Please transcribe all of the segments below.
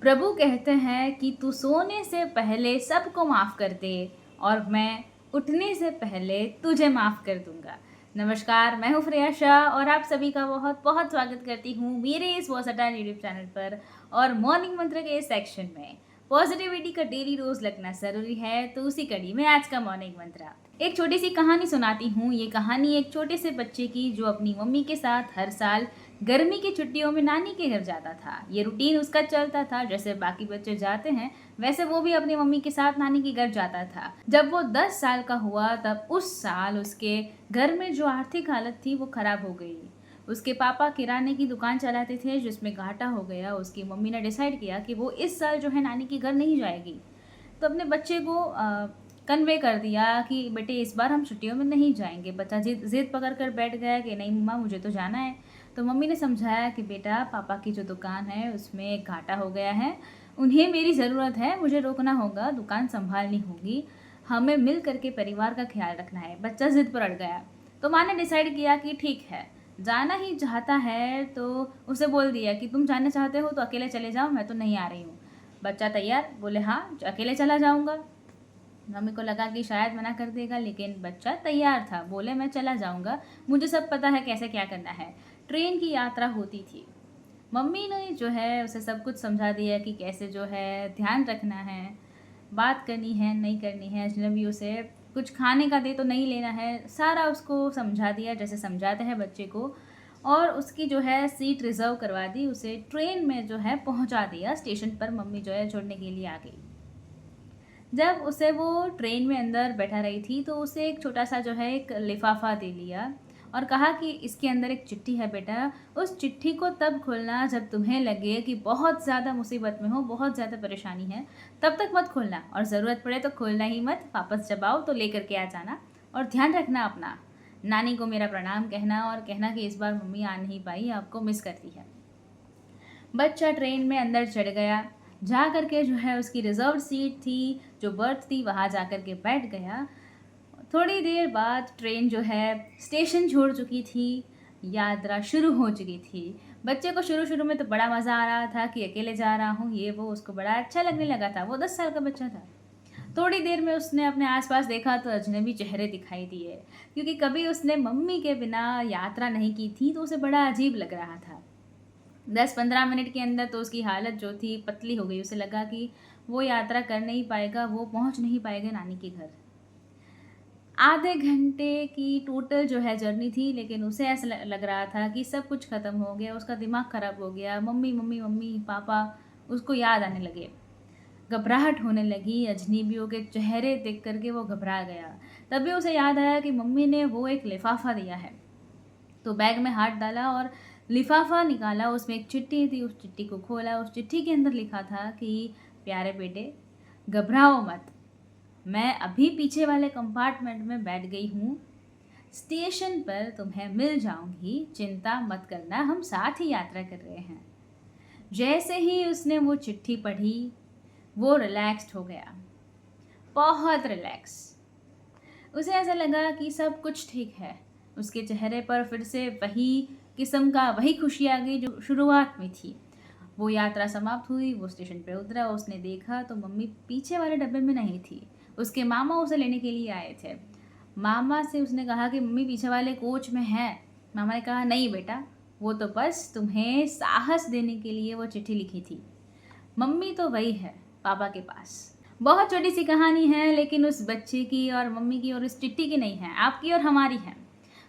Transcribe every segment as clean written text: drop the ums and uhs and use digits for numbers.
प्रभु कहते हैं कि तू सोने से पहले सबको माफ़ कर दे और मैं उठने से पहले तुझे माफ़ कर दूंगा। नमस्कार, मैं हूँ फ्रेया शाह और आप सभी का बहुत बहुत स्वागत करती हूँ मेरे इस वर्सेटाइल यूट्यूब चैनल पर। और मॉर्निंग मंत्र के इस सेक्शन में पॉजिटिविटी का डेली रोज लगना ज़रूरी है, तो उसी कड़ी में आज का मॉर्निंग मंत्र एक छोटी सी कहानी सुनाती हूँ। ये कहानी एक छोटे से बच्चे की जो अपनी मम्मी के साथ हर साल गर्मी की छुट्टियों में नानी के घर जाता था। ये रूटीन उसका चलता था, जैसे बाकी बच्चे जाते हैं वैसे वो भी अपनी मम्मी के साथ नानी के घर जाता था। जब वो 10 साल का हुआ तब उस साल उसके घर में जो आर्थिक हालत थी वो खराब हो गई। उसके पापा किराने की दुकान चलाते थे जिसमें घाटा हो गया। उसकी मम्मी ने डिसाइड किया कि वो इस साल जो है नानी के घर नहीं जाएगी। तो अपने बच्चे को कन्वे कर दिया कि बेटे इस बार हम छुट्टियों में नहीं जाएंगे। बच्चा जिद पकड़ कर बैठ गया कि नहीं मम्मा मुझे तो जाना है। तो मम्मी ने समझाया कि बेटा पापा की जो दुकान है उसमें घाटा हो गया है, उन्हें मेरी ज़रूरत है, मुझे रोकना होगा, दुकान संभालनी होगी, हमें मिल करके परिवार का ख्याल रखना है। बच्चा जिद पर अड़ गया। तो माँ ने डिसाइड किया कि ठीक है, जाना ही चाहता है तो उसे बोल दिया कि तुम जाना चाहते हो तो अकेले चले जाओ, मैं तो नहीं आ रही हूँ। बच्चा तैयार, बोले हाँ अकेले चला जाऊँगा। मम्मी को लगा कि शायद मना कर देगा, लेकिन बच्चा तैयार था, बोले मैं चला जाऊँगा, मुझे सब पता है कैसे क्या करना है। ट्रेन की यात्रा होती थी। मम्मी ने जो है उसे सब कुछ समझा दिया कि कैसे जो है ध्यान रखना है, बात करनी है नहीं करनी है, अजनबियों से कुछ खाने का दे तो नहीं लेना है, सारा उसको समझा दिया जैसे समझाते हैं बच्चे को। और उसकी जो है सीट रिज़र्व करवा दी, उसे ट्रेन में जो है पहुंचा दिया स्टेशन पर। मम्मी जो है छोड़ने के लिए आ गई। जब उसे वो ट्रेन में अंदर बैठा रही थी तो उसे एक छोटा सा जो है एक लिफाफा दे लिया और कहा कि इसके अंदर एक चिट्ठी है बेटा, उस चिट्ठी को तब खोलना जब तुम्हें लगे कि बहुत ज़्यादा मुसीबत में हो, बहुत ज़्यादा परेशानी है, तब तक मत खोलना, और ज़रूरत पड़े तो खोलना ही मत, वापस जब आओ तो लेकर के आ जाना। और ध्यान रखना अपना, नानी को मेरा प्रणाम कहना और कहना कि इस बार मम्मी आ नहीं पाई, आपको मिस करती है। बच्चा ट्रेन में अंदर चढ़ गया, जा कर के जो है उसकी रिजर्व सीट थी, जो बर्थ थी, वहाँ जा कर के बैठ गया। थोड़ी देर बाद ट्रेन जो है स्टेशन छोड़ चुकी थी, यात्रा शुरू हो चुकी थी। बच्चे को शुरू शुरू में तो बड़ा मज़ा आ रहा था कि अकेले जा रहा हूँ, ये वो, उसको बड़ा अच्छा लगने लगा था। वो 10 साल का बच्चा था। थोड़ी देर में उसने अपने आसपास देखा तो अजनबी चेहरे दिखाई दिए, क्योंकि कभी उसने मम्मी के बिना यात्रा नहीं की थी, तो उसे बड़ा अजीब लग रहा था। 10-15 मिनट के अंदर तो उसकी हालत जो थी पतली हो गई। उसे लगा कि वो यात्रा कर नहीं पाएगा, वो पहुंच नहीं पाएगा नानी के घर। आधे घंटे की टोटल जो है जर्नी थी, लेकिन उसे ऐसा लग रहा था कि सब कुछ ख़त्म हो गया, उसका दिमाग ख़राब हो गया। मम्मी मम्मी मम्मी पापा उसको याद आने लगे, घबराहट होने लगी। अजनबियों के चेहरे देख करके वो घबरा गया। तभी उसे याद आया कि मम्मी ने वो एक लिफाफा दिया है। तो बैग में हाथ डाला और लिफाफा निकाला, उसमें एक चिट्ठी थी। उस चिट्ठी को खोला, उस चिट्ठी के अंदर लिखा था कि प्यारे बेटे घबराओ मत, मैं अभी पीछे वाले कंपार्टमेंट में बैठ गई हूँ, स्टेशन पर तुम्हें मिल जाऊंगी, चिंता मत करना, हम साथ ही यात्रा कर रहे हैं। जैसे ही उसने वो चिट्ठी पढ़ी वो रिलैक्स्ड हो गया, बहुत रिलैक्स। उसे ऐसा लगा कि सब कुछ ठीक है। उसके चेहरे पर फिर से वही किस्म का वही खुशी आ गई जो शुरुआत में थी। वो यात्रा समाप्त हुई, वो स्टेशन पे उतरा, उसने देखा तो मम्मी पीछे वाले डब्बे में नहीं थी। उसके मामा उसे लेने के लिए आए थे। मामा से उसने कहा कि मम्मी पीछे वाले कोच में है। मामा ने कहा नहीं बेटा, वो तो बस तुम्हें साहस देने के लिए वो चिट्ठी लिखी थी, मम्मी तो वही है पापा के पास। बहुत छोटी सी कहानी है, लेकिन उस बच्चे की और मम्मी की और उस चिट्ठी की नहीं है, आपकी और हमारी है।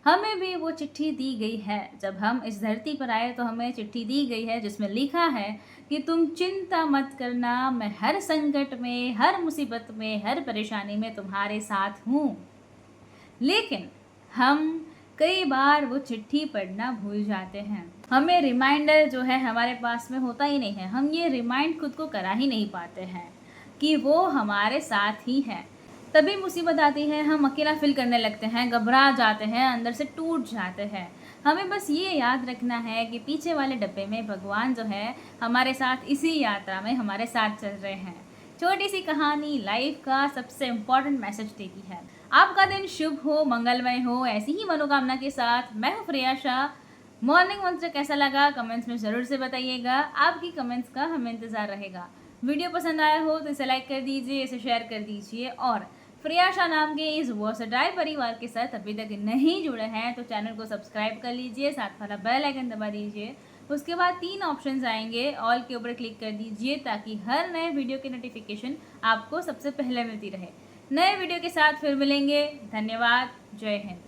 हमें भी वो चिट्ठी दी गई है। जब हम इस धरती पर आए तो हमें चिट्ठी दी गई है जिसमें लिखा है कि तुम चिंता मत करना, मैं हर संकट में, हर मुसीबत में, हर परेशानी में तुम्हारे साथ हूँ। लेकिन हम कई बार वो चिट्ठी पढ़ना भूल जाते हैं। हमें रिमाइंडर जो है हमारे पास में होता ही नहीं है। हम ये रिमाइंड खुद को करा ही नहीं पाते हैं कि वो हमारे साथ ही है। तभी मुसीबत आती है, हम अकेला फील करने लगते हैं, घबरा जाते हैं, अंदर से टूट जाते हैं। हमें बस ये याद रखना है कि पीछे वाले डब्बे में भगवान जो है हमारे साथ इसी यात्रा में हमारे साथ चल रहे हैं। छोटी सी कहानी लाइफ का सबसे इम्पोर्टेंट मैसेज देती है। आपका दिन शुभ हो, मंगलमय हो। ऐसी ही मनोकामना के साथ मैं हूँ फ्रेया शाह। मॉर्निंग मंत्र कैसा लगा कमेंट्स में ज़रूर से बताइएगा। आपकी कमेंट्स का हमें इंतज़ार रहेगा। वीडियो पसंद आया हो तो इसे लाइक कर दीजिए, इसे शेयर कर दीजिए और फ्रियाशा नाम के इस वर्सेटाइल परिवार के साथ अभी तक नहीं जुड़े हैं तो चैनल को सब्सक्राइब कर लीजिए, साथ वाला बेल आइकन दबा दीजिए। उसके बाद 3 ऑप्शंस आएंगे, ऑल के ऊपर क्लिक कर दीजिए ताकि हर नए वीडियो की नोटिफिकेशन आपको सबसे पहले मिलती रहे। नए वीडियो के साथ फिर मिलेंगे। धन्यवाद। जय हिंद।